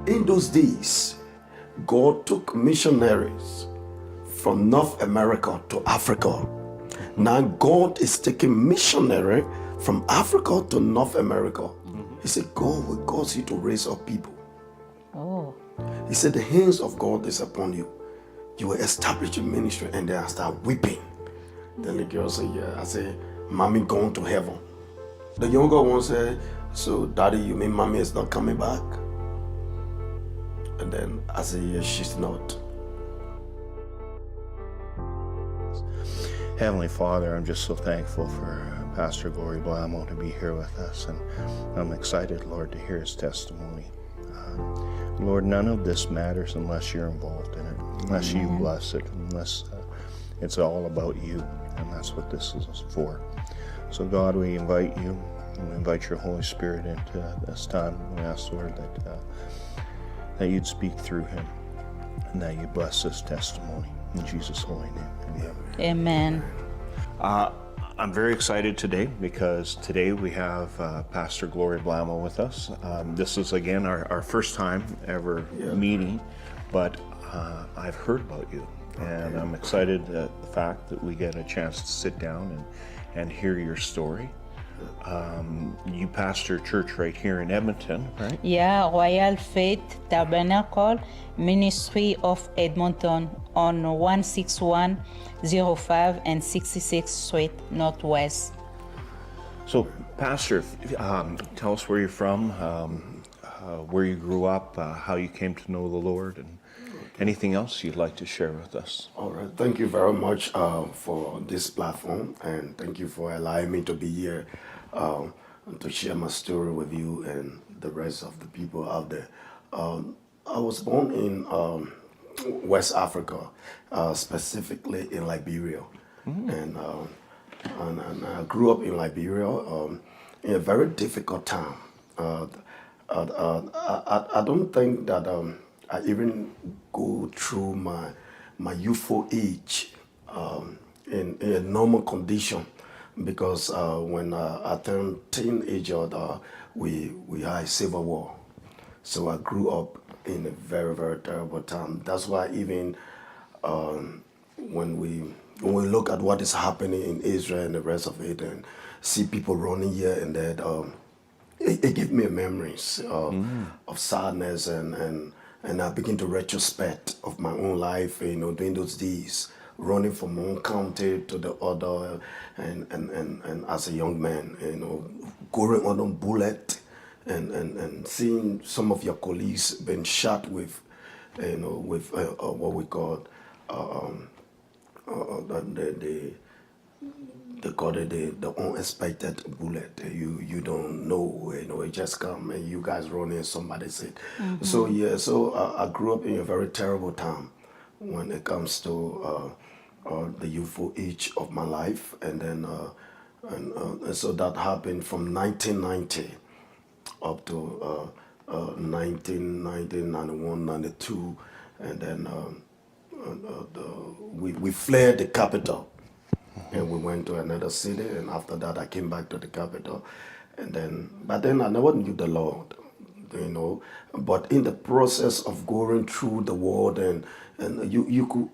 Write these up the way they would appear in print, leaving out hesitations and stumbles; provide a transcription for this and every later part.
in those days, God took missionaries from North America to Africa. Now God is taking missionary from Africa to North America. He said, God will cause you to raise up people. Oh. He said, the hands of God is upon you. You will establish a ministry. And then I start weeping. Then the girl said, yeah. I said, Mommy gone to heaven. The younger one said, so Daddy, you mean Mommy is not coming back? And then I said, yes, she's not. Heavenly Father, I'm just so thankful for Pastor Glory Blamo to be here with us, and I'm excited, Lord, to hear his testimony. Lord, none of this matters unless you're involved in it, unless you bless it, unless it's all about you, and that's what this is for. So God, we invite you, and we invite your Holy Spirit into this time. We ask, Lord, that you'd speak through him, and that you bless this testimony. In Jesus' holy name, amen. Amen. I'm very excited today because today we have Pastor Glory Blamo with us. This is, again, our first time ever meeting, but I've heard about you, and I'm excited at the fact that we get a chance to sit down and hear your story. You pastor a church right here in Edmonton, right? Yeah, Royal Faith Tabernacle Ministry of Edmonton on 16105 and 66th Street Northwest. So, Pastor, tell us where you're from, where you grew up, how you came to know the Lord, and anything else you'd like to share with us. All right. Thank you very much for this platform, and thank you for allowing me to be here to share my story with you and the rest of the people out there. I was born in West Africa, specifically in Liberia, and I grew up in Liberia in a very difficult time. I don't think that I even go through my youthful age in a normal condition, because when I turned teenager, we had a civil war. So I grew up in a very, very terrible time. That's why even when we look at what is happening in Israel and the rest of it, and see people running here and there, it gave me memories of sadness, and I begin to retrospect of my own life, during those days, running from one county to the other, and as a young man, going on a bullet, and seeing some of your colleagues being shot with, with what we call they call it the unexpected bullet. You don't know, it just come and you guys run in somebody's head. So I grew up in a very terrible time when it comes to the youthful age of my life, and then and so that happened from 1990 up to 1990, 91, 92, and then we fled the capital. And we went to another city, and after that I came back to the capital. But then I never knew the Lord, But in the process of going through the world, and you could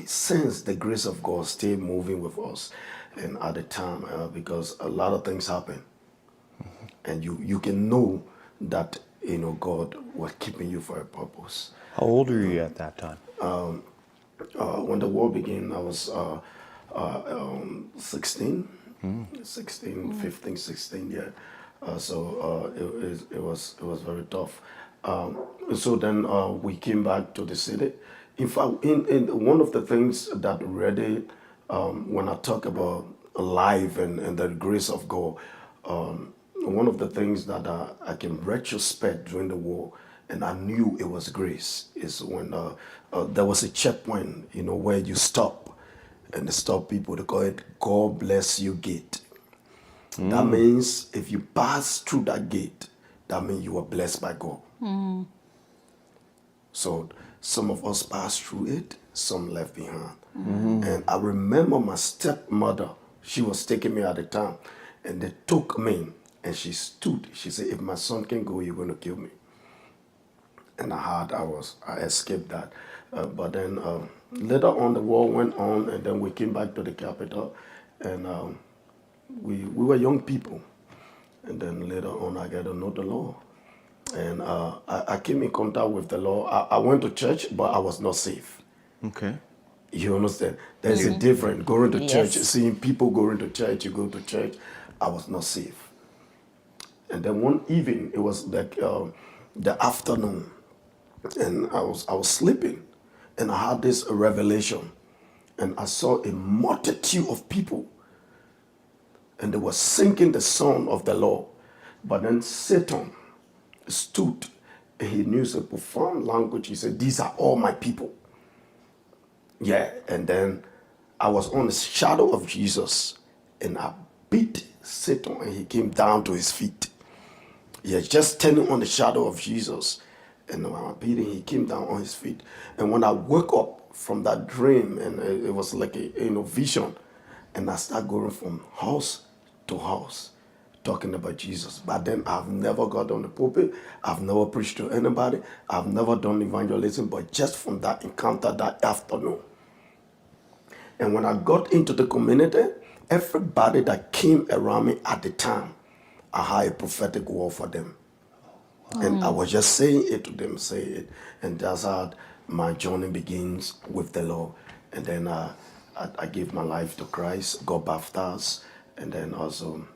sense the grace of God still moving with us. And at the time, because a lot of things happen, and you can know that God was keeping you for a purpose. How old were you at that time? When the war began, I was 16, 15, 16, yeah. So it was very tough. So then we came back to the city. In fact, in one of the things that really, when I talk about life and the grace of God, one of the things that I can retrospect during the war, and I knew it was grace, is when there was a checkpoint, where you stop, and they stop people. They call it God bless you gate. That means if you pass through that gate, that means you are blessed by God. So some of us passed through it, some left behind. And I remember my stepmother, she was taking me at the time, and they took me, and she stood. She said, if my son can go, you're going to kill me. and I escaped that. But then later on, the war went on, and then we came back to the capital, and we were young people. And then later on, I got to know the law. And I came in contact with the law. I went to church, but I was not safe. Okay. You understand? There's a difference. Going to church, Yes. seeing people going to church, you go to church. I was not safe. And then one evening, it was like the afternoon, and I was sleeping, and I had this revelation, and I saw a multitude of people, and they were singing the song of the Lord. But then Satan stood, and he used a profound language. He said, "These are all my people." Yeah, and then I was on the shadow of Jesus, and I beat Satan, and he came down to his feet. Yeah, just standing on the shadow of Jesus. And when I beat him, he came down on his feet. And when I woke up from that dream, and it was like a vision, and I started going from house to house, talking about Jesus. But then I've never got on the pulpit. I've never preached to anybody. I've never done evangelism. But just from that encounter that afternoon, and when I got into the community, everybody that came around me at the time, I had a prophetic word for them. And I was just saying it to them, say it. And that's how my journey begins with the Lord. And then I gave my life to Christ, got baptized, and then also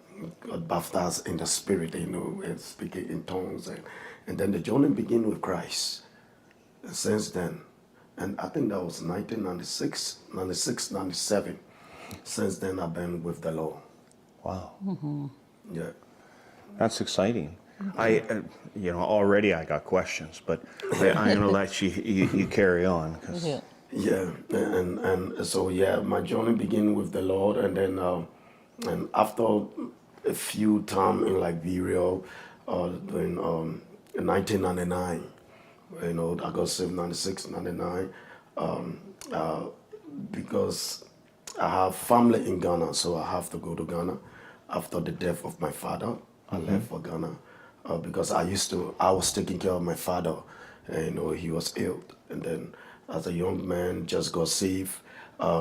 got baptized in the Spirit, and speaking in tongues. And then the journey began with Christ. And since then, and I think that was 1996, 96, 97. Since then, I've been with the Lord. Wow. Yeah. That's exciting. Already I got questions, but I'm going to let you carry on. 'Cause Yeah. Yeah, and so yeah, my journey began with the Lord, and then and after a few time in Liberia, during 1999, I got saved 96, 99, because I have family in Ghana, so I have to go to Ghana. After the death of my father, I left for Ghana because I was taking care of my father. And, he was ill, and then as a young man, just got saved.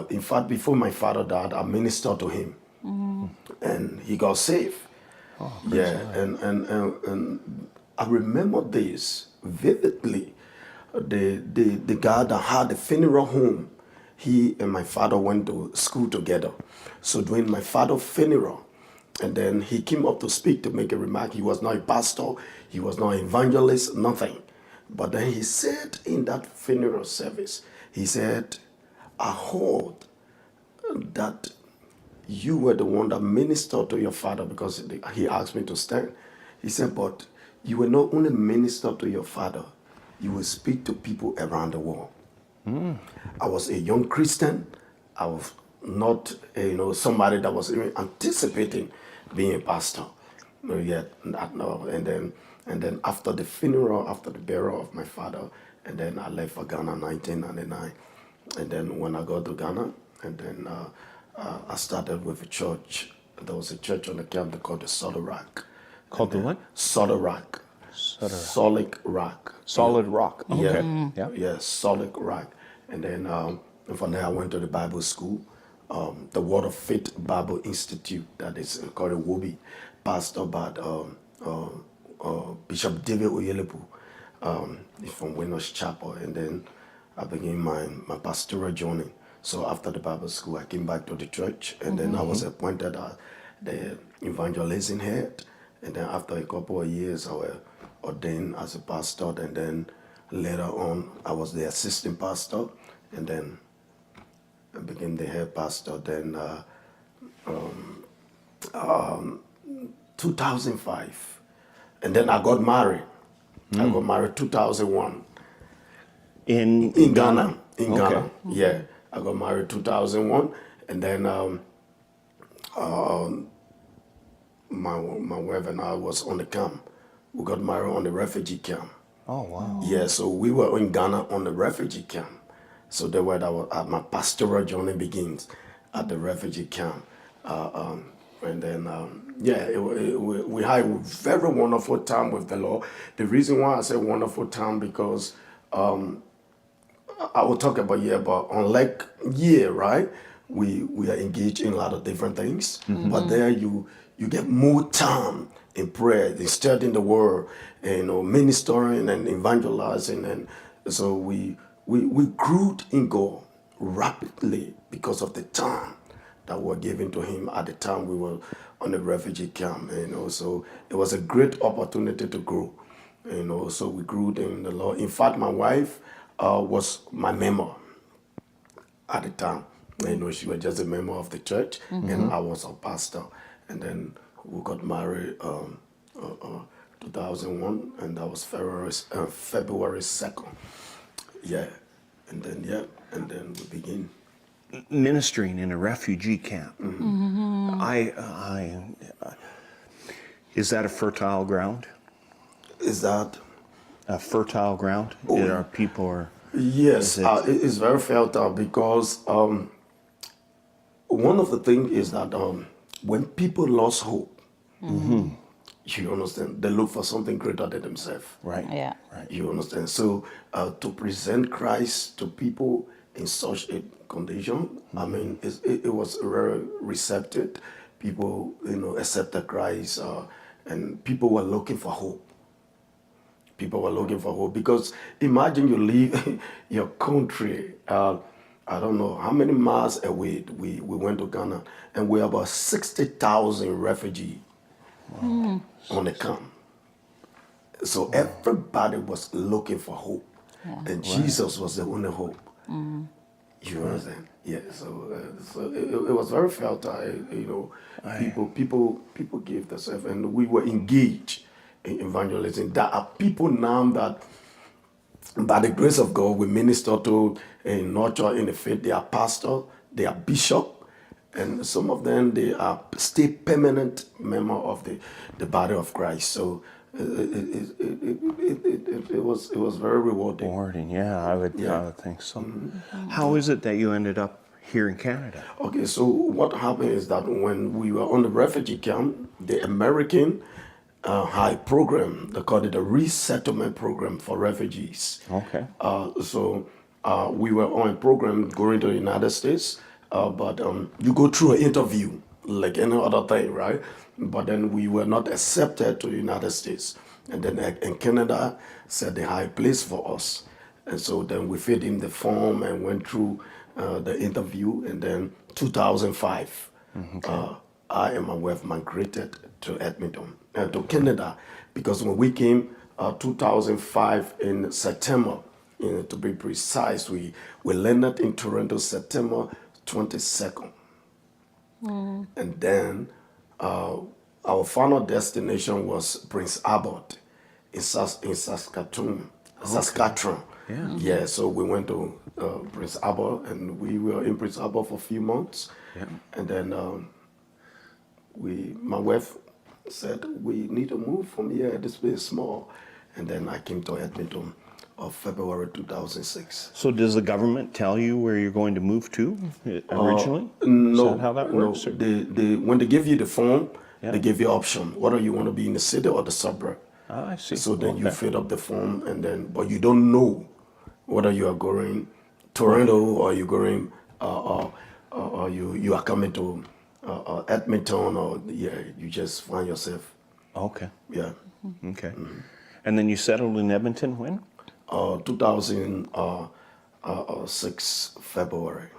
In fact, before my father died, I ministered to him, and he got saved. Yeah, and I remember this vividly. The guy that had the funeral home, he and my father went to school together. So during my father's funeral, and then he came up to speak, to make a remark. He was not a pastor, he was not an evangelist, nothing. But then he said in that funeral service, he said, "I heard that you were the one that ministered to your father," because he asked me to stand. He said, "But you will not only minister to your father, you will speak to people around the world." I was a young Christian. I was not, somebody that was even anticipating being a pastor. No, yet, not, no. And then after the funeral, after the burial of my father, and then I left for Ghana 1999. And then when I got to Ghana, and then I started with a church. There was a church on the campus called the Solid Rock. Called the what? Solid Rock. Solid Rock. Solid Rock. Okay. Yeah, yeah, Solid Rock. And then from there I went to the Bible school, the Word of Faith Bible Institute, that is called Wobi, pastored by Bishop David Oyelebu. He's from Winners Chapel. And then I began my pastoral journey. So after the Bible school, I came back to the church, and then I was appointed as the evangelism head. And then after a couple of years, I was ordained as a pastor, and then later on, I was the assistant pastor, and then I became the head pastor. Then 2005, and then I got married. I got married 2001 In Ghana. In Okay. Ghana, yeah. I got married 2001, and then my wife and I was on the camp. We got married on the refugee camp. Oh, wow. Yeah, so we were in Ghana on the refugee camp. So my pastoral journey begins at the refugee camp. And then, we had a very wonderful time with the Lord. The reason why I say wonderful time because I will talk about but unlike right, we are engaged in a lot of different things. But there you get more time in prayer, in studying the word, and, ministering and evangelizing, and so we grew in God rapidly because of the time that were given to him at the time we were on the refugee camp. So it was a great opportunity to grow. So we grew in the Lord. In fact, my wife was my member at the time. She was just a member of the church, and I was a pastor. And then we got married 2001, and that was February 2nd. Yeah, and then we begin. Ministering in a refugee camp. Is that a fertile ground? Is that? A fertile ground? There are people are. Yes, it's very fertile because one of the things is that when people lost hope, you understand, they look for something greater than themselves. Right. Yeah. Right. You understand? So to present Christ to people in such a condition, I mean, it was very receptive. People, accepted Christ, and people were looking for hope. People were looking for hope because imagine you leave your country. I don't know how many miles away we went to Ghana, and we're about 60,000 refugees on the camp. So everybody was looking for hope, and Jesus was the only hope. You understand? Yeah. So it was very fertile. People gave themselves, and we were engaged in evangelism. There are people now that, by the grace of God, we minister to in nurture in the faith. They are pastor, they are bishop, and some of them they are still permanent member of the body of Christ. So it was very rewarding. Rewarding, yeah, I would think so. How is it that you ended up here in Canada? Okay, so what happened is that when we were on the refugee camp, the American had a program, they called it a resettlement program for refugees. Okay. So we were on a program going to the United States, but you go through an interview like any other thing, right? But then we were not accepted to the United States. And then in Canada said they had a place for us. And so then we filled in the form and went through the interview. And then 2005, I and my wife migrated to Edmonton, to Canada, because when we came 2005 in September, to be precise, we landed in Toronto September 22nd. And then our final destination was Prince Albert in Saskatchewan. Saskatchewan. Yeah. Yeah, so we went to Prince Albert, and we were in Prince Albert for a few months. Yeah. And then my wife said, we need to move from here, this place is small. And then I came to Edmonton of February 2006. So does the government tell you where you're going to move to originally? No. Is that how that works? No. When they give you the form, they give you option, whether you want to be in the city or the suburb. Ah, I see. So then you fill up the form, and then, but you don't know whether you are going Toronto or you're going, or you are coming to Edmonton, or you just find yourself. Okay. Yeah. Okay. And then you settled in Edmonton when? 2006 February.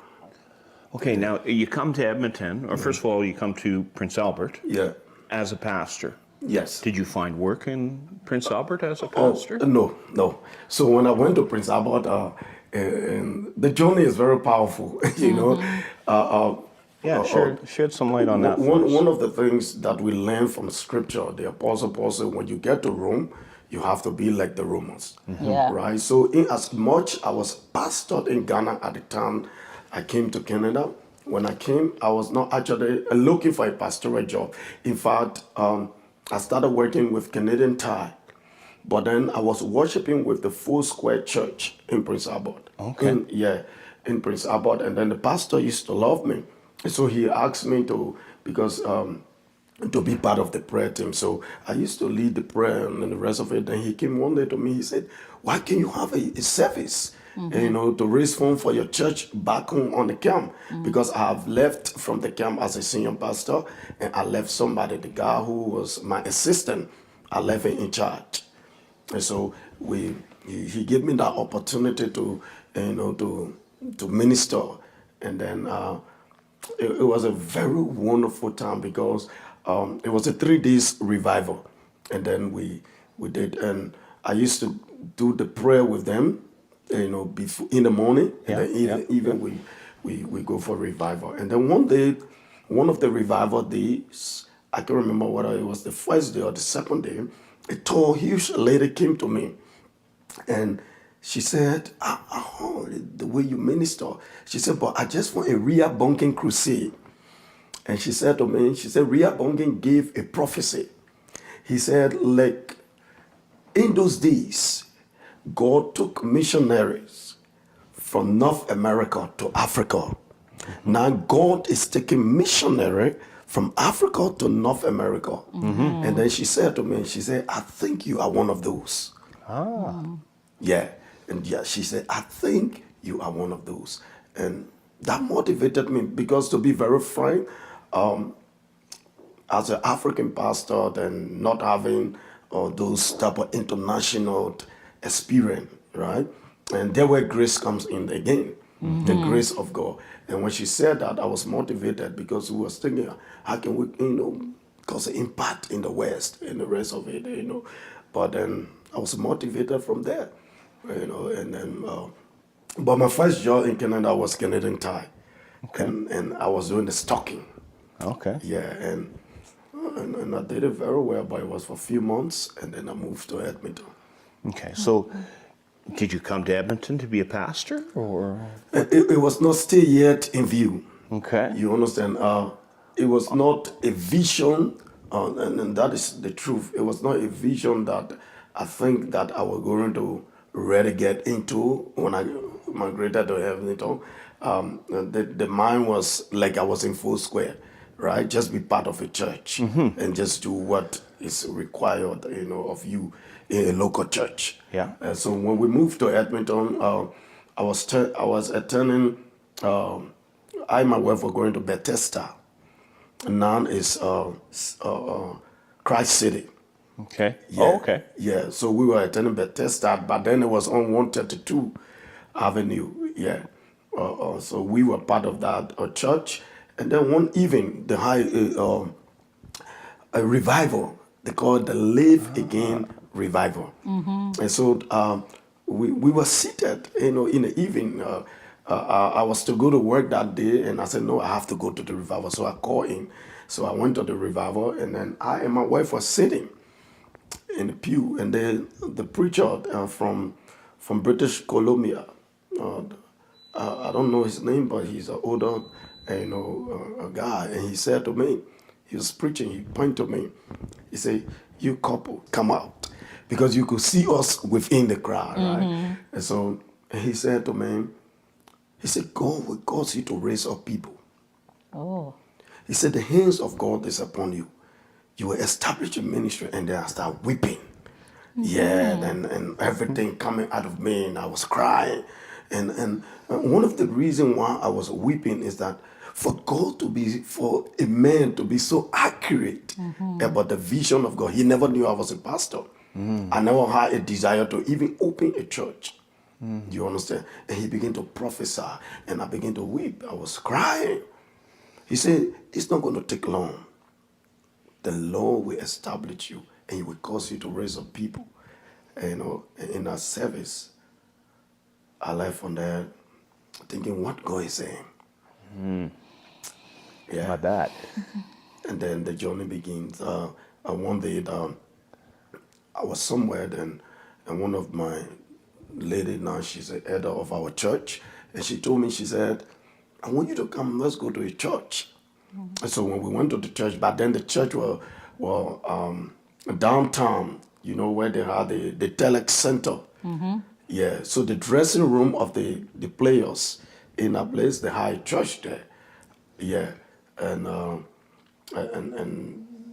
Okay, now you come to Edmonton, or first of all, you come to Prince Albert. Yeah. As a pastor. Yes. Did you find work in Prince Albert as a pastor? No. So when I went to Prince Albert, and the journey is very powerful, you know. Shed some light on that. One of the things that we learn from Scripture, the Apostle Paul said, when you get to Rome, you have to be like the Romans, right? So in as much I was pastored in Ghana at the time I came to Canada. When I came, I was not actually looking for a pastoral job. In fact, I started working with Canadian Tide, but then I was worshiping with the Full Square Church in Prince Albert. Okay. In Prince Albert, and then the pastor used to love me. So he asked me to, because to be part of the prayer team. So I used to lead the prayer and then the rest of it. Then he came one day to me. He said, "Why can't you have a service, to raise funds for your church back home on the camp?" Because I have left from the camp as a senior pastor, and I left somebody, the guy who was my assistant, I left him in charge. And so he gave me that opportunity to, to minister, and then it was a very wonderful time because it was a 3 days revival, and then we did, and I used to do the prayer with them, before in the morning, and then even we go for revival, and then one day, one of the revival days, I can't remember whether it was the first day or the second day, a tall, huge lady came to me, and she said, I heard the way you minister. She said, but I just want a Rhea Bunking crusade. And she said to me, she said, Rhea Bunking gave a prophecy. He said, like, in those days, God took missionaries from North America to Africa. Now God is taking missionary from Africa to North America. And then she said to me, she said, I think you are one of those. Yeah. And yeah, she said, I think you are one of those. And that motivated me because, to be very frank, as an African pastor, then not having those type of international experience, right? And there where grace comes in again, the grace of God. And when she said that, I was motivated because we was thinking, how can we, cause an impact in the West and the rest of it, But then I was motivated from there, and then, but my first job in Canada was Canadian Tire. Okay. And I was doing the stocking. Okay. Yeah, and I did it very well, but it was for a few months, and then I moved to Edmonton. Okay. So, did you come to Edmonton to be a pastor, or? It was not still yet in view. Okay. You understand? It was not a vision, and that is the truth. It was not a vision that I think that I was going to really get into when I migrated to Edmonton. The mind was like I was in full square, right? Just be part of a church and just do what is required, of you in a local church. Yeah. So when we moved to Edmonton, I was attending. I and my wife were going to Bethesda. Now is Christ City. Okay. Yeah. Oh, okay. Yeah. So we were attending Bethesda, but then it was on 132 Avenue. Yeah. So we were part of that church, and then one evening, the a revival. They call it the Live Again Revival. And so we were seated, in the evening. I was to go to work that day, and I said, no, I have to go to the revival. So I called in. So I went to the revival, and then I and my wife were sitting in the pew, and then the preacher from British Columbia, I don't know his name, but he's an older, a guy, and he said to me, he was preaching, he pointed to me, he said, you couple, come out, because you could see us within the crowd, right? And so he said to me, he said, God will cause you to raise up people. Oh. He said, the hands of God is upon you. You will establish a ministry, and then I start weeping. Yeah, and everything coming out of me, and I was crying. And one of the reasons why I was weeping is that for a man to be so accurate about the vision of God, he never knew I was a pastor. I never had a desire to even open a church. You understand? And he began to prophesy, and I began to weep. I was crying. He said, it's not going to take long. The Lord will establish you, and he will cause you to raise up people. And, in that service, I left from there thinking what God is saying. Yeah. How about that? And then the journey begins. One day, I was somewhere then, and one of my lady now, she's the elder of our church, and she told me, she said, I want you to come, let's go to a church. And so when we went to the church, but then the church were downtown, where they had the telex center. Yeah, so the dressing room of the players in a place, they had a church there. Yeah, and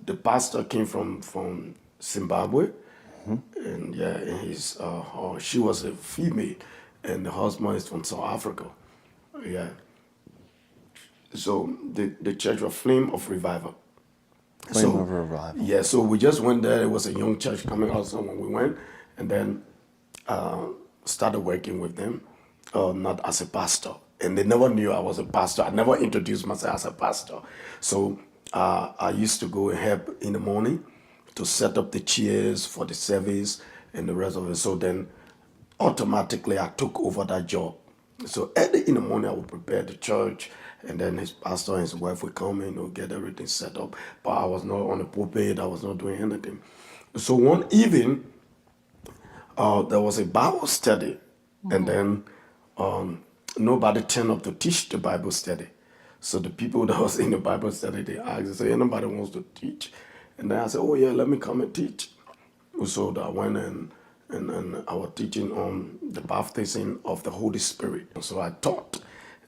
the pastor came from Zimbabwe, and yeah, and she was a female, and the husband is from South Africa. Yeah. So the church was Flame of Revival. Flame of Revival. Yeah, so we just went there. It was a young church coming out, so when we went, and then started working with them, not as a pastor. And they never knew I was a pastor. I never introduced myself as a pastor. So I used to go and help in the morning to set up the chairs for the service and the rest of it. So then automatically I took over that job. So early in the morning I would prepare the church, and then his pastor and his wife would come in and get everything set up. But I was not on the pulpit, I was not doing anything. So one evening, there was a Bible study, and then nobody turned up to teach the Bible study. So the people that was in the Bible study, they asked, they said, anybody wants to teach? And then I said, oh yeah, let me come and teach. So I went and I was teaching on the baptism of the Holy Spirit. So I taught.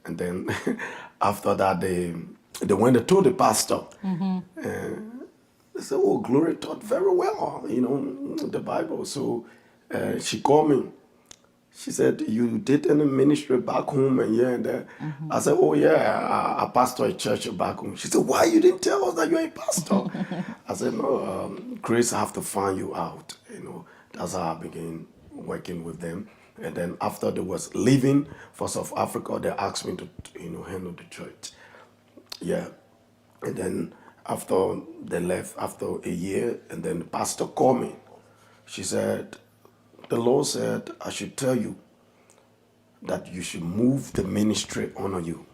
And then after that, they went and told the pastor. And they said, oh, Glory taught very well, the Bible. So she called me. She said, you did any ministry back home and here and there? I said, oh yeah, I pastor a church back home. She said, why you didn't tell us that you're a pastor? I said, no, Grace, I have to find you out. That's how I began working with them. And then after they was leaving for South Africa, they asked me to, handle the church. Yeah. And then after they left, after a year, and then the pastor called me. She said, the Lord said, I should tell you that you should move the ministry under you.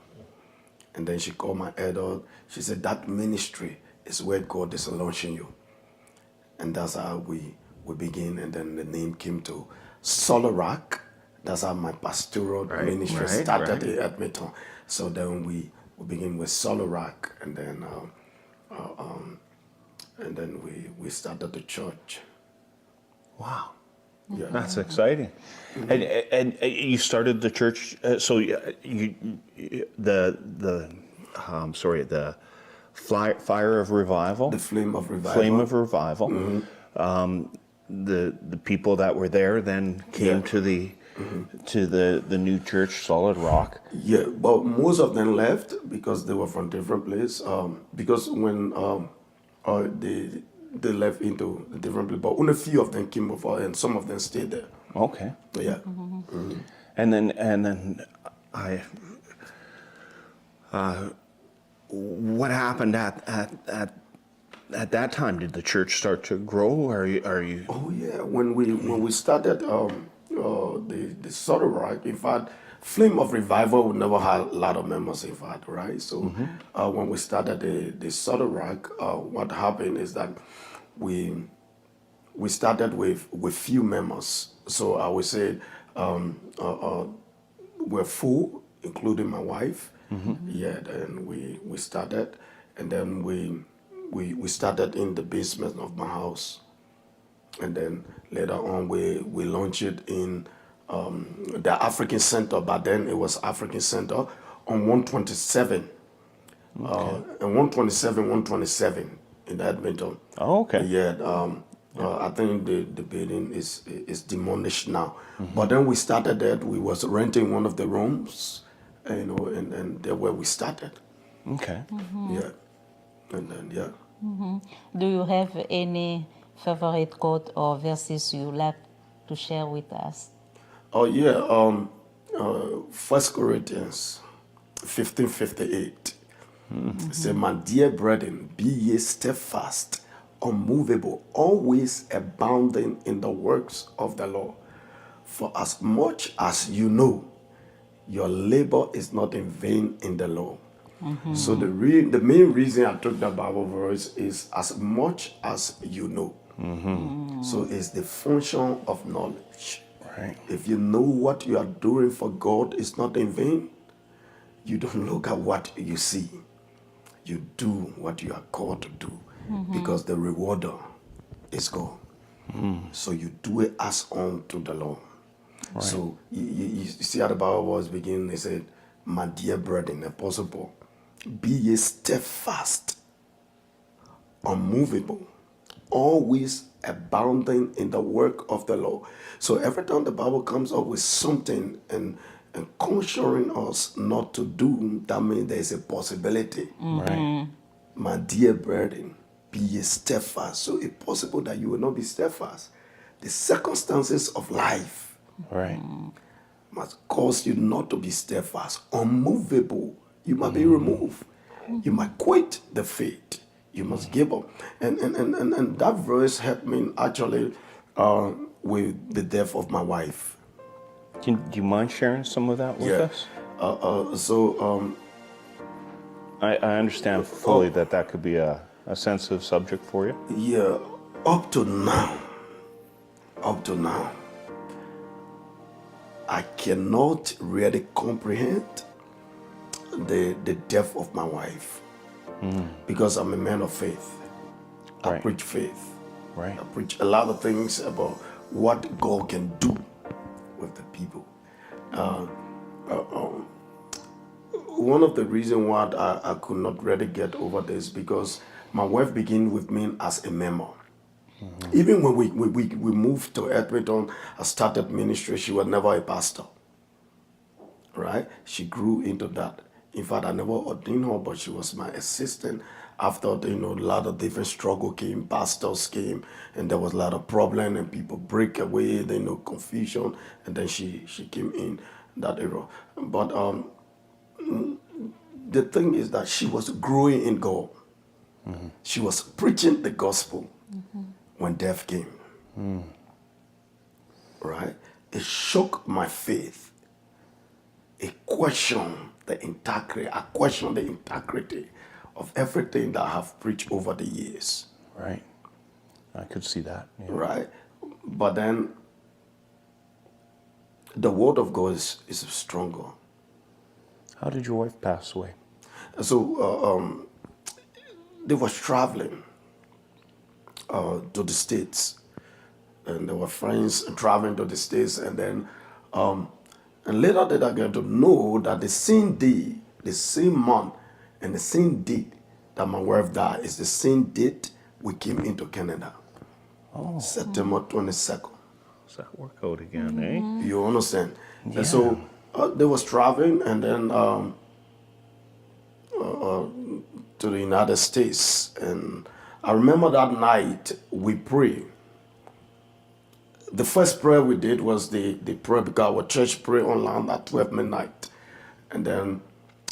And then she called my elder. She said, that ministry is where God is launching you. And that's how we begin. And then the name came to Solid Rock. That's how my pastoral ministry started in Edmonton. So then we begin with Solid Rock, and then we started the church. Wow. Yeah. That's exciting. And you started the church, so the fire of revival. The Flame of Revival. Flame of Revival. The people that were there then came to the new church, Solid Rock. Yeah, but most of them left because they were from different places. Because when they left into a different place, but only a few of them came over, and some of them stayed there. Okay. Yeah. And then what happened at that time? Did the church start to grow? Are you? Oh yeah, when we started the Solid Rock, in fact, Flame of Revival, we never had a lot of members, in fact, right? So when we started the Solid Rock, what happened is that we started with few members. So I would say we're full, including my wife. Yeah, then we started, and then we started in the basement of my house, and then later on we launched it in the African Center. But then it was African Center on 127, and 127 in Edmonton. Oh, okay. Yeah. I think the building is demolished now. But then we started that. We was renting one of the rooms, and there where we started. Okay. Yeah. And then, yeah. Do you have any favorite quote or verses you like to share with us? Oh, yeah. 1 Corinthians 15:58. It says, my dear brethren, be ye steadfast, unmovable, always abounding in the works of the Lord. For as much as you know, your labor is not in vain in the Lord. So the main reason I took that Bible verse is as much as you know. So it's the function of knowledge. Right. If you know what you are doing for God is not in vain, you don't look at what you see. You do what you are called to do, because the rewarder is God. So you do it as unto the Lord. Right. So you see how the Bible was beginning. They said, my dear brethren, Apostle Paul, be ye steadfast, unmovable, always abounding in the work of the Lord. So every time the Bible comes up with something and cautioning us not to do, that means there's a possibility. Right. My dear brethren, be ye steadfast. So it's possible that you will not be steadfast. The circumstances of life Right. must cause you not to be steadfast, unmovable. You might be removed. You might quit the faith. You must give up. And that verse helped me actually with the death of my wife. Do you mind sharing some of that with Yeah. us? I understand fully that could be a sensitive subject for you. Yeah, up to now, I cannot really comprehend the death of my wife because I'm a man of faith. I Right. preach faith. Right. I preach a lot of things about what God can do with the people. One of the reasons why I could not really get over this because my wife began with me as a member. Even when we moved to Edmonton, I started ministry, she was never a pastor. Right? She grew into that. In fact, I never ordained her, but she was my assistant. After a lot of different struggle came, pastors came, and there was a lot of problem, and people break away, confusion, and then she came in that era. But the thing is that she was growing in God. She was preaching the gospel when death came. Right? It shook my faith. It questioned the integrity. I questioned the integrity of everything that I have preached over the years. Right. I could see that. Yeah. Right? But then the word of God is stronger. How did your wife pass away? So they was traveling to the States. And there were friends traveling to the States. And then and later did I get to know that the same day, the same month, and the same date that my wife died is the same date we came into Canada. Oh, September 22nd. does that work out again, eh? You understand? Yeah. And so they was traveling and then to the United States. And I remember that night we prayed. The first prayer we did was the prayer because our church prayed online at 12 midnight. And then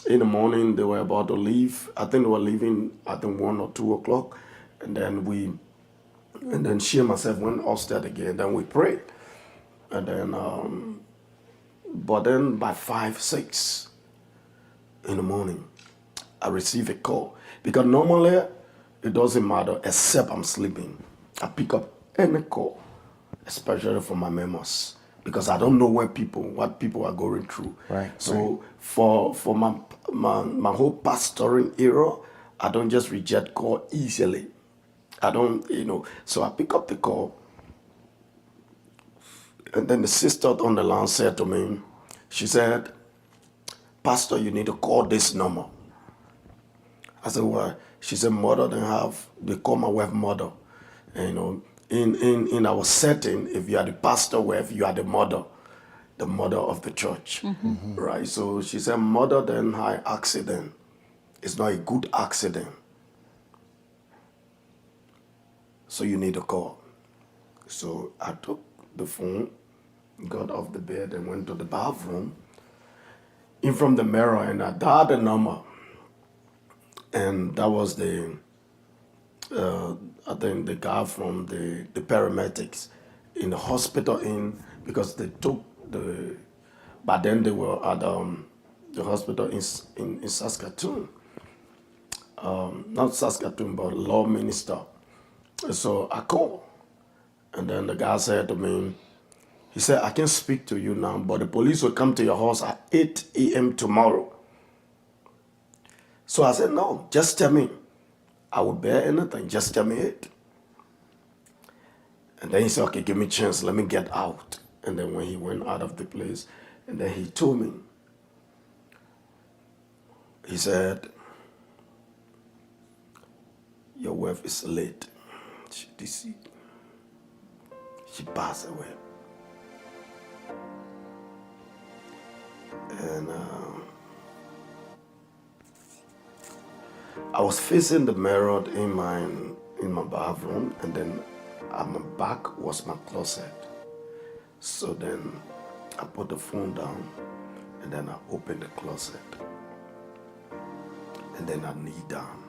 in the morning they were about to leave. I think they were leaving at 1 or 2 o'clock. And then she and myself went upstairs again. Then we prayed. And then but then by 5, 6 in the morning, I received a call. Because normally it doesn't matter except I'm sleeping. I pick up any call, especially from my members, because I don't know what people are going through. Right. So for my whole pastoring era, I don't just reject call easily. I don't, so I pick up the call. And then the sister on the line said to me, she said, Pastor, you need to call this number. I said, why? She said, mother, they call my wife mother. And, in our setting, if you are the pastor wife, you are the mother of the church. Right? So she said, mother, then high accident. It's not a good accident. So you need to call. So I took the phone, got off the bed and went to the bathroom in from the mirror and I dialed the number. And that was I think the guy from the paramedics in the hospital because they took but then they were at the hospital in Saskatoon. Not Saskatoon, but law minister. So I called. And then the guy said to me, he said, I can speak to you now, but the police will come to your house at 8 a.m. tomorrow. So I said, no, just tell me. I will bear anything. Just tell me it. And then he said, okay, give me a chance. Let me get out. And then when he went out of the place, and then he told me, he said, your wife is late. She deceased. She passed away. And I was facing the mirror in my bathroom, and then at my back was my closet. So then I put the phone down, and then I opened the closet, and then I kneel down,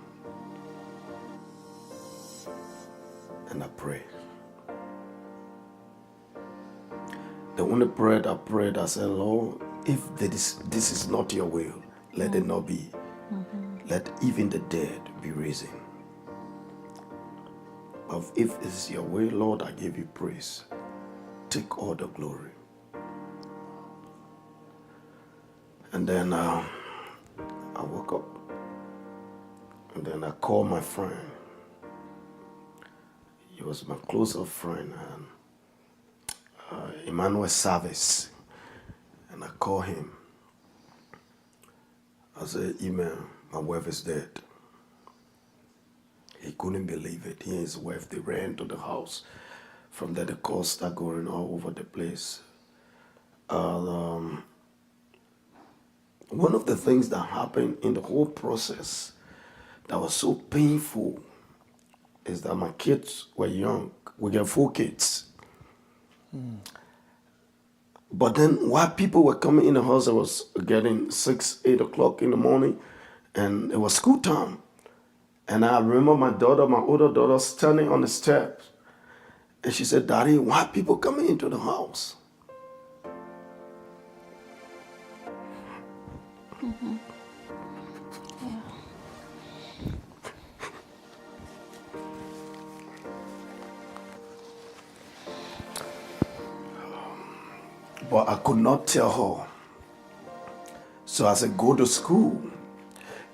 and I pray. The only prayer I prayed, I said, Lord, if this is not your will, let it not be. Let even the dead be risen. But if it is your will, Lord, I give you praise. Take all the glory. And then I woke up, and then I called my friend. He was my closest friend, Emmanuel Service. And I called him. I said, Email, my wife is dead. He couldn't believe it. He and his wife, they ran to the house. From there, the calls started going all over the place. One of the things that happened in the whole process that was so painful is that my kids were young. We got 4 kids. But then while people were coming in the house, it was getting 6, 8 o'clock in the morning, and it was school time. And I remember my older daughter, standing on the steps. And she said, Daddy, why are people coming into the house? Mm-hmm. Yeah. But I could not tell her. So I said, go to school.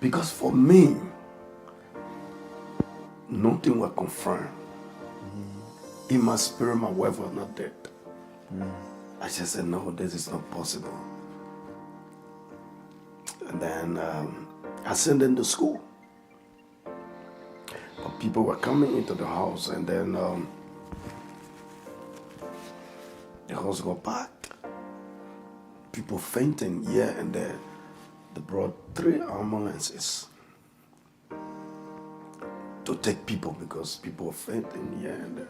Because for me, nothing was confirmed. In my spirit, my wife was not dead. I just said, no, this is not possible. And then I sent them to school. But people were coming into the house, and then the house got packed. People fainting here and there. They brought 3 ambulances to take people because people were fainting here and there.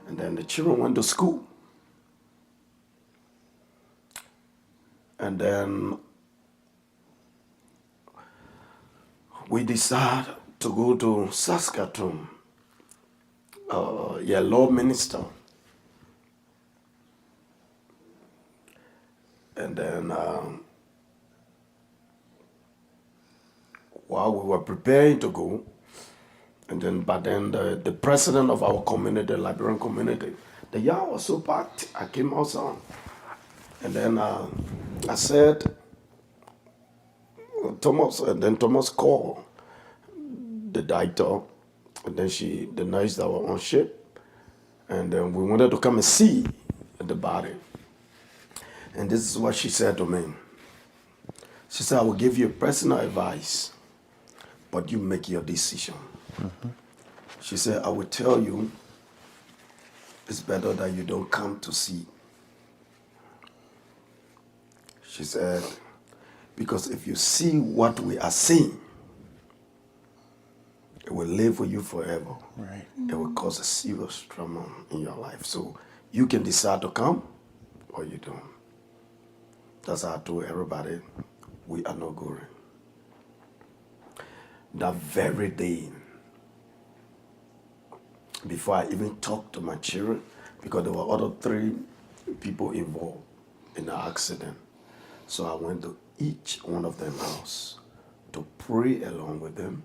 And then the children went to school. And then we decided to go to Saskatoon, law minister. And then while we were preparing to go, but then the president of our community, the Liberian community, the yard was so packed, I came outside. And then I said, Thomas, and then Thomas called the doctor, and then the nurse that were on ship, and then we wanted to come and see the body. And this is what she said to me. She said, I will give you personal advice, but you make your decision. She said, I will tell you, it's better that you don't come to see. She said, because if you see what we are seeing, it will live with you forever. Right. It will cause a serious trauma in your life. So you can decide to come or you don't. That's how I told everybody, we are not going. That very day, before I even talked to my children, because there were other 3 people involved in the accident. So I went to each one of them house to pray along with them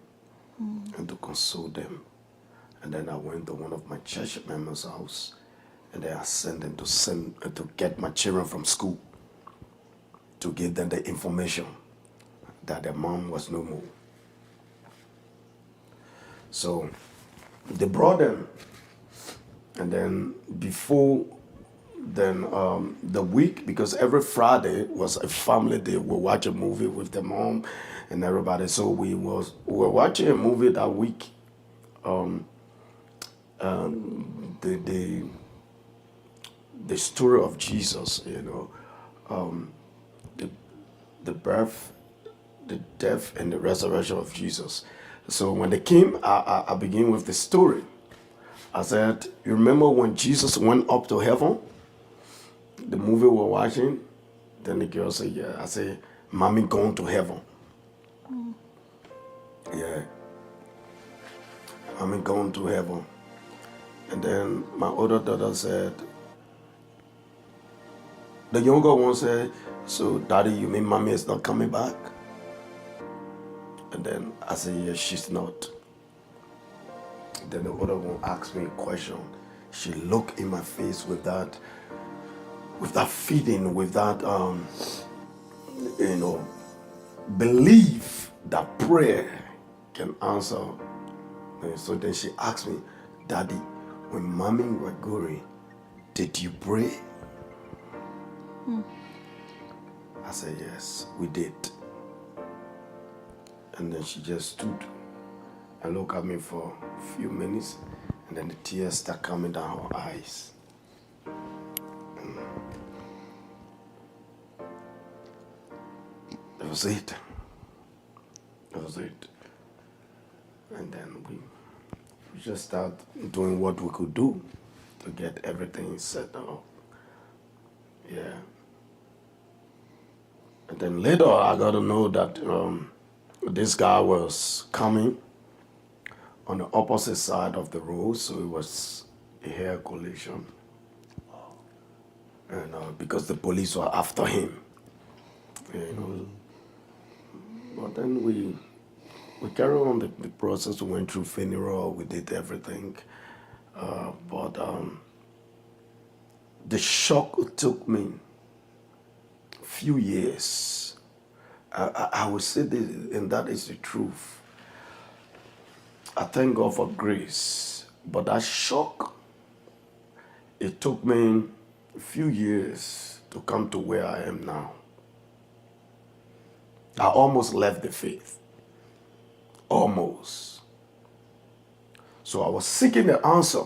and to console them. And then I went to one of my church members' house, and then I sent them to get my children from school, to give them the information that their mom was no more. So they brought them, and then before then the week, because every Friday was a family day, we watch a movie with the mom and everybody. So we were watching a movie that week the the story of Jesus, the birth, the death, and the resurrection of Jesus. So when they came, I begin with the story. I said, you remember when Jesus went up to heaven? The movie we're watching? Then the girl said, yeah. I said, Mommy going to heaven. Yeah. Mommy going to heaven. And then my older daughter said, the younger one said, so Daddy, you mean Mommy is not coming back? And then I said, yes, she's not. Then the other one asked me a question. She looked in my face with that feeling, with that, belief that prayer can answer. And so then she asked me, Daddy, when Mommy were going, did you pray? I said, yes, we did. And then she just stood and looked at me for a few minutes, and then the tears started coming down her eyes. That was it. That was it. And then we just started doing what we could do to get everything set up. Yeah. And then later I got to know that this guy was coming on the opposite side of the road, so it was a hair collision. And because the police were after him, But then we carried on the process. We went through funeral. We did everything, but the shock took me a few years. I would say this, and that is the truth. I thank God for grace, but that shock, it took me a few years to come to where I am now. I almost left the faith. Almost. So I was seeking the answer.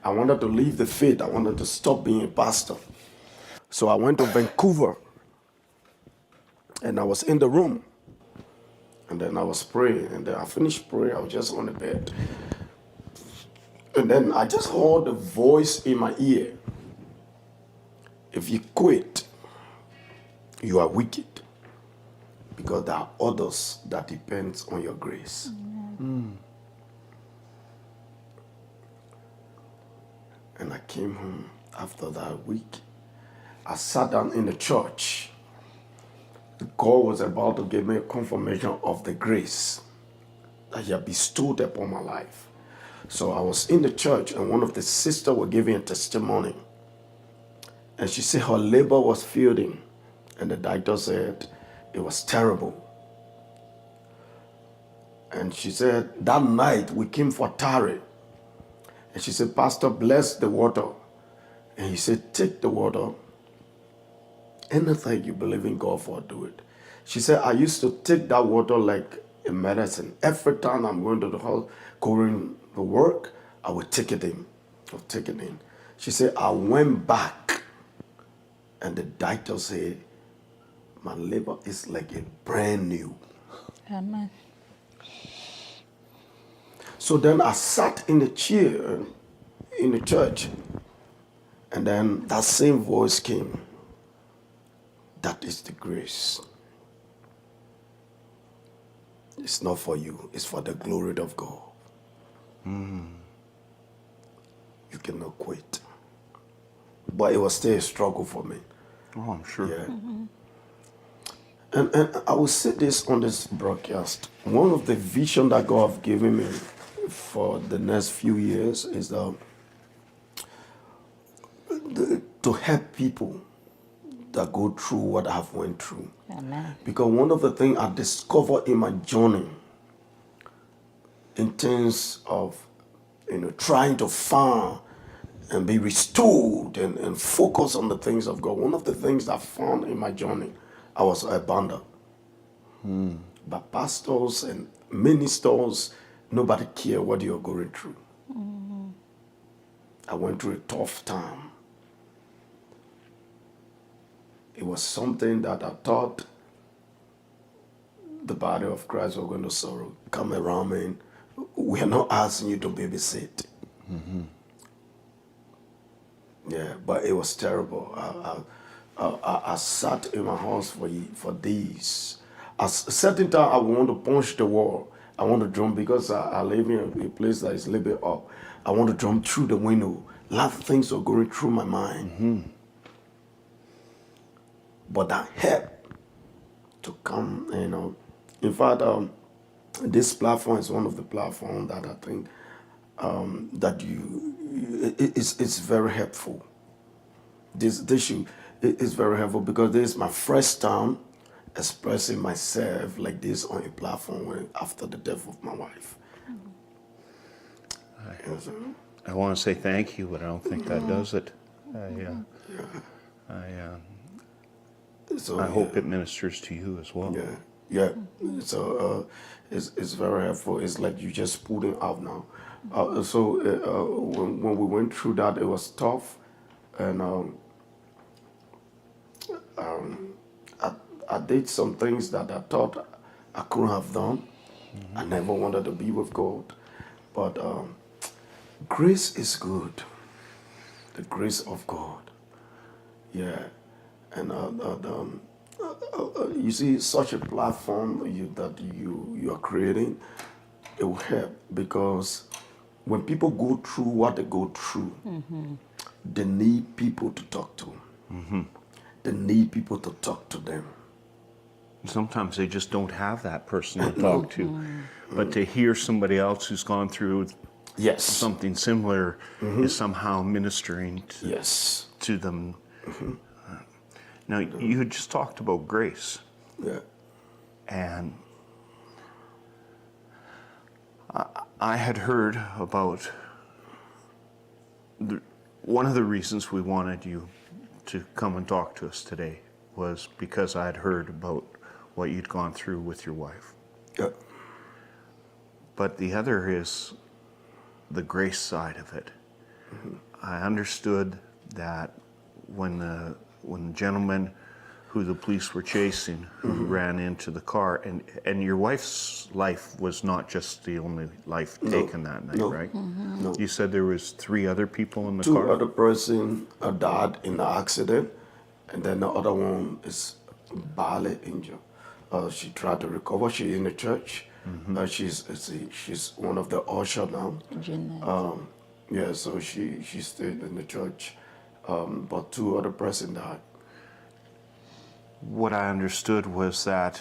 I wanted to leave the faith. I wanted to stop being a pastor. So I went to Vancouver, and I was in the room. And then I was praying, and then I finished praying. I was just on the bed. And then I just heard a voice in my ear. If you quit, you are wicked. Because there are others that depends on your grace. And I came home after that week. I sat down in the church. God was about to give me a confirmation of the grace that He had bestowed upon my life. So I was in the church, and one of the sisters was giving a testimony. And she said her labor was failing. And the doctor said it was terrible. And she said, that night we came for Tari. And she said, Pastor, bless the water. And he said, take the water. Anything you believe in God for, do it. She said, I used to take that water like a medicine. Every time I'm going to the house, going to work, I would take it in. She said, I went back, and the doctor said, my liver is like a brand new. Amen. So then I sat in the chair in the church, and then that same voice came. That is the grace. It's not for you. It's for the glory of God. You cannot quit. But it was still a struggle for me. Oh, I'm sure. Yeah. And I will say this on this broadcast. One of the vision that God has given me for the next few years is to help people that go through what I have went through. Amen. Because one of the things I discovered in my journey, in terms of trying to find and be restored and focus on the things of God, one of the things I found in my journey, I was abandoned by pastors and ministers nobody care what you're going through. I went through a tough time. It was something that I thought the body of Christ were going to sorrow. Come around me. We are not asking you to babysit. Yeah, but it was terrible. I sat in my house for days. At a certain time, I want to punch the wall. I want to jump because I live in a place that is a little bit up. I want to jump through the window. A lot of things are going through my mind. But that helped to come, In fact, this platform is one of the platforms that I think that it's very helpful. This issue is very helpful because this is my first time expressing myself like this on a platform after the death of my wife. I want to say thank you, but I don't think that does it. I hope it ministers to you as well. Yeah. So it's very helpful. It's like you just putting out now. When we went through that, it was tough, and I did some things that I thought I couldn't have done. I never wanted to be with God, but grace is good. The grace of God. Yeah, and you see, such a platform that you are creating, it will help because when people go through what they go through, they need people to talk to. They need people to talk to them. Sometimes they just don't have that person to talk to, but to hear somebody else who's gone through something similar is somehow ministering to them. Now, you had just talked about grace. Yeah. And I had heard about one of the reasons we wanted you to come and talk to us today was because I had heard about what you'd gone through with your wife. Yeah. But the other is the grace side of it. I understood that when the gentleman who the police were chasing, who ran into the car, and your wife's life was not just the only life taken that night, right? No. You said there was 3 other people in the car? 2 other person died in the accident, and then the other one is badly injured. She tried to recover. She's in the church. She's one of the usher now. Yeah, so she stayed in the church, but 2 other person died. What I understood was that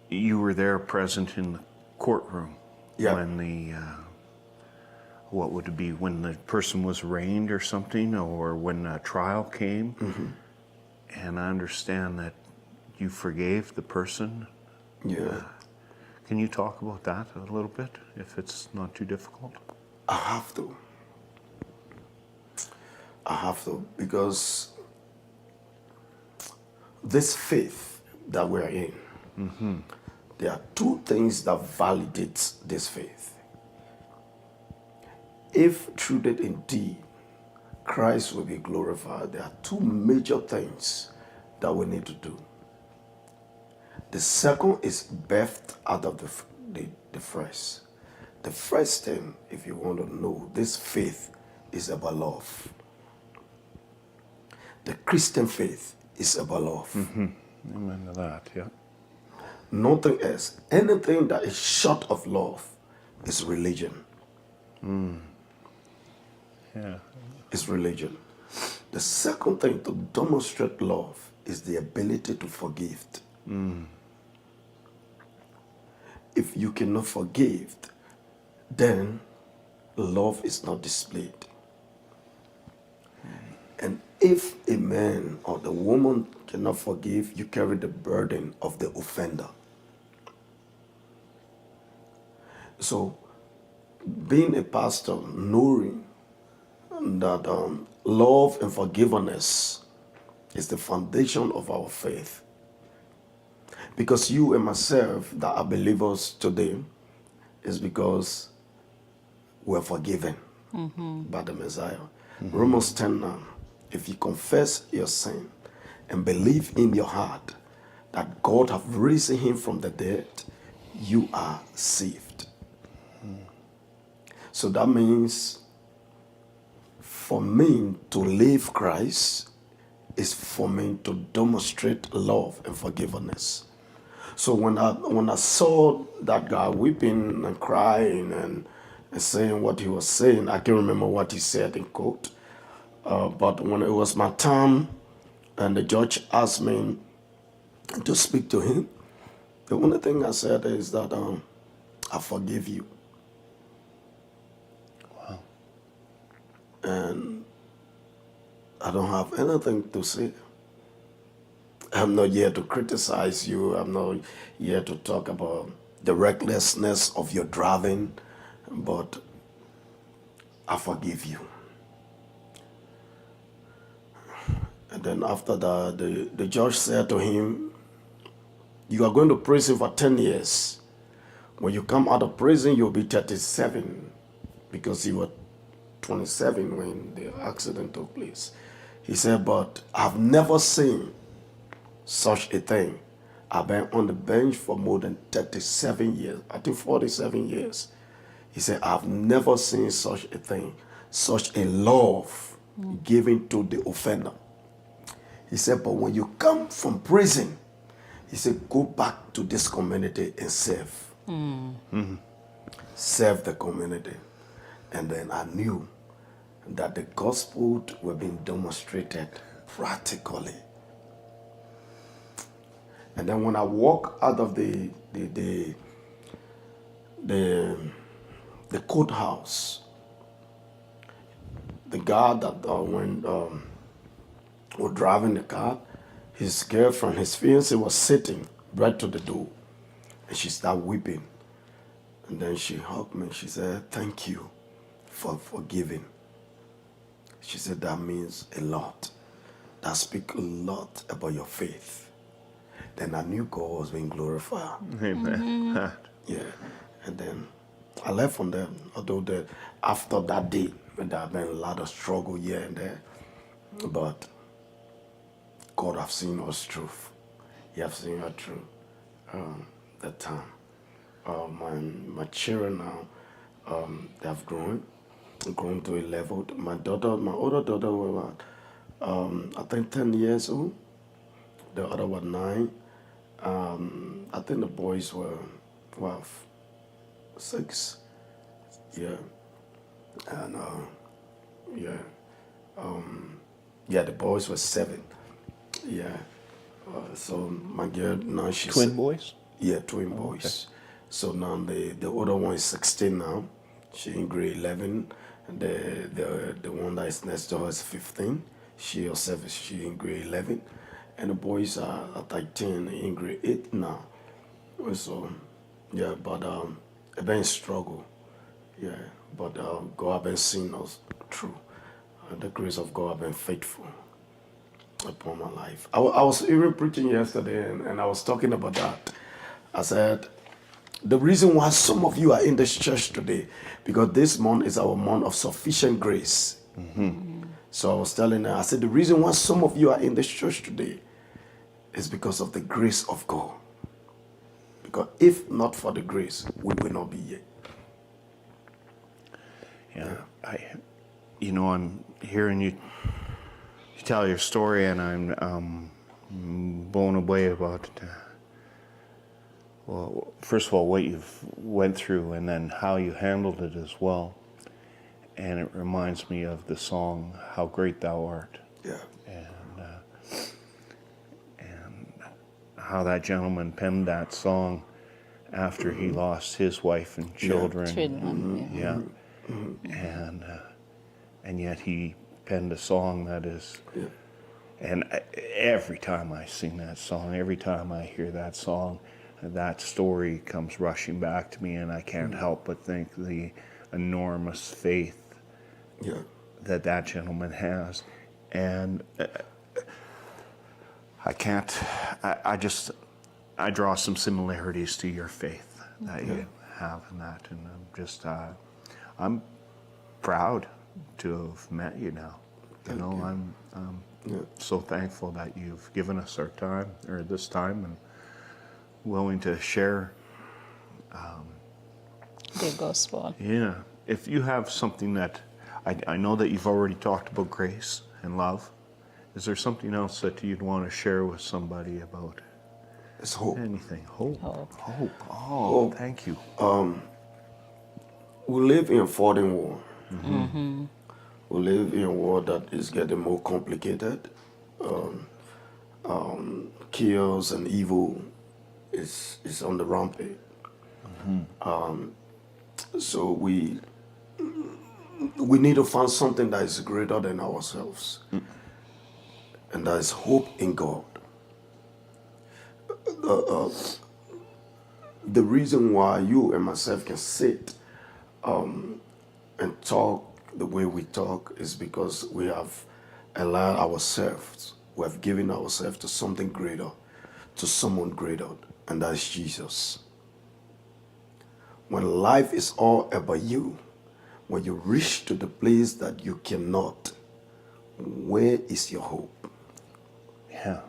you were there present in the courtroom when the what would it be, when the person was arraigned or something, or when a trial came. And I understand that you forgave the person. Yeah. Can you talk about that a little bit, if it's not too difficult? I have to, because this faith that we're in, there are 2 things that validates this faith. If through that indeed Christ will be glorified, there are 2 major things that we need to do. The second is birthed out of the first. The first thing, if you want to know, this faith is about love. The Christian faith is about love. Amen to that, yeah. Nothing else. Anything that is short of love is religion. Yeah. It's religion. The second thing to demonstrate love is the ability to forgive. If you cannot forgive, then love is not displayed. And if a man or the woman cannot forgive, you carry the burden of the offender. So, being a pastor, knowing that love and forgiveness is the foundation of our faith. Because you and myself that are believers today, is because we're forgiven by the Messiah. Romans 10:9. If you confess your sin and believe in your heart that God have raised him from the dead, you are saved. So that means for me to live Christ is for me to demonstrate love and forgiveness. So when I saw that guy weeping and crying and saying what he was saying, I can't remember what he said in quote. But when it was my time and the judge asked me to speak to him, the only thing I said is that I forgive you. Wow. And I don't have anything to say. I'm not here to criticize you. I'm not here to talk about the recklessness of your driving, but I forgive you. And then after that, the judge said to him, you are going to prison for 10 years. When you come out of prison, you'll be 37 because you were 27 when the accident took place. He said, but I've never seen such a thing. I've been on the bench for more than 37 years, I think 47 years. He said, I've never seen such a thing, such a love given to the offender. He said, but when you come from prison, he said, go back to this community and serve. Serve the community. And then I knew that the gospel were being demonstrated practically. And then when I walk out of the courthouse, the guy that was driving the car, his girlfriend, his fiancée was sitting right to the door. And she started weeping. And then she hugged me. She said, thank you for forgiving. She said, that means a lot. That speaks a lot about your faith. Then I knew God was being glorified. Amen. Yeah. And then I left from there, although after that day, there have been a lot of struggle here and there. But God have seen us truth. He have seen us through that time. My children now, they have grown to a level. My older daughter was I think 10 years old. The other was 9. I think the boys were 6. Yeah. And the boys were 7. Yeah. So my girl now she's Twin boys? Yeah, twin boys. Okay. So now the older one is 16 now. She in grade 11. And the one that is next to her is 15. She herself she in grade 11. And the boys are like 10 in grade 8 now. So yeah, but I've been struggle. Yeah, but God have been seeing us through. The grace of God have been faithful upon my life. I was even preaching yesterday and I was talking about that. I said, the reason why some of you are in this church today, because this month is our month of sufficient grace. So I was telling her, I said, the reason why some of you are in this church today is because of the grace of God. Because if not for the grace, we will not be here. Yeah. I'm hearing you tell your story, and I'm blown away about well, first of all, what you've went through, and then how you handled it as well. And it reminds me of the song "How Great Thou Art." Yeah. And how that gentleman penned that song after he lost his wife and children. Yeah. And yet he penned a song that is, and every time I sing that song, every time I hear that song, that story comes rushing back to me, and I can't help but think the enormous faith that gentleman has. And I draw some similarities to your faith that you have in that. And I'm proud to have met you now. I'm so thankful that you've given us our time, or this time, and willing to share. The gospel. Yeah. If you have something that, I know that you've already talked about grace and love. Is there something else that you'd want to share with somebody about? It's hope. Anything. Hope. Hope. Hope. Oh, Hope. thank you. We live in a fallen world. Mm-hmm. We live in a world that is getting more complicated. Chaos and evil is on the rampage. Mm-hmm. So we need to find something that is greater than ourselves. Mm. And that is hope in God. The reason why you and myself can sit and talk the way we talk is because we have allowed ourselves, we have given ourselves to something greater, to someone greater, and that is Jesus. When life is all about you, when you reach to the place that you cannot, where is your hope? Yeah.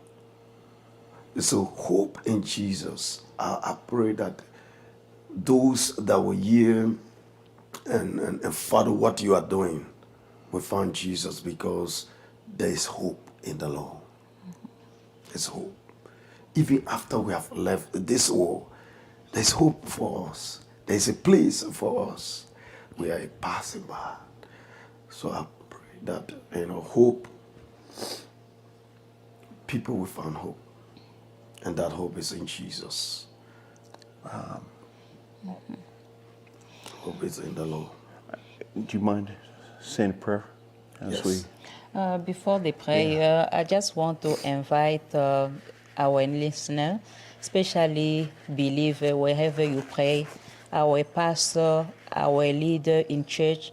So hope in Jesus. I pray that those that will hear and follow what you are doing will find Jesus, because there is hope in the Lord. There's hope. Even after we have left this world, there's hope for us. There's a place for us. We are passing by. So I pray that, hope, people will find hope. And that hope is in Jesus. Hope is in the Lord. Do you mind saying a prayer as Yes. Before the prayer, I just want to invite our listener, especially believer, wherever you pray, our pastor, our leader in church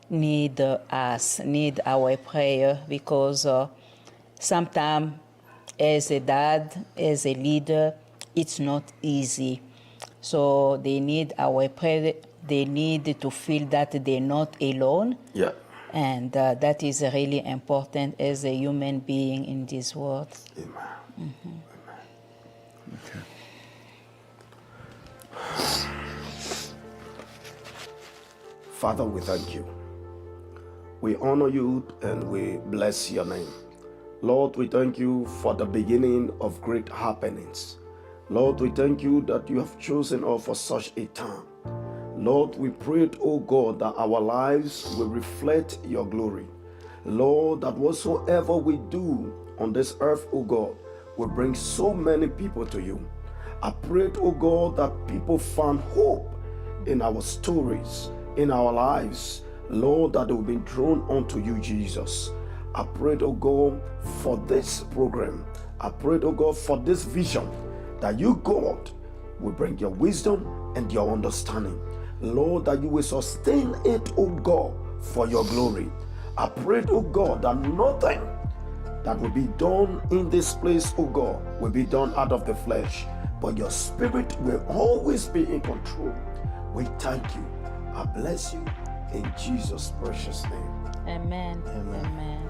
need us, need our prayer, because sometimes as a dad, as a leader, it's not easy. So they need our prayer. They need to feel that they're not alone. Yeah. And that is really important as a human being in this world. Amen. Mm-hmm. Amen. Okay. Father, we thank you. We honor you and we bless your name. Lord, we thank you for the beginning of great happenings. Lord, we thank you that you have chosen us for such a time. Lord, we prayed, oh God, that our lives will reflect your glory. Lord, that whatsoever we do on this earth, oh God, will bring so many people to you. I prayed, oh God, that people find hope in our stories, in our lives. Lord, that they will be drawn unto you, Jesus. I prayed, oh God, for this program. I prayed, oh God, for this vision, that you, God, will bring your wisdom and your understanding. Lord, that you will sustain it, oh God, for your glory. I prayed, oh God, that nothing that will be done in this place, oh God, will be done out of the flesh, but your spirit will always be in control. We thank you. I bless you in Jesus' precious name. Amen. Amen.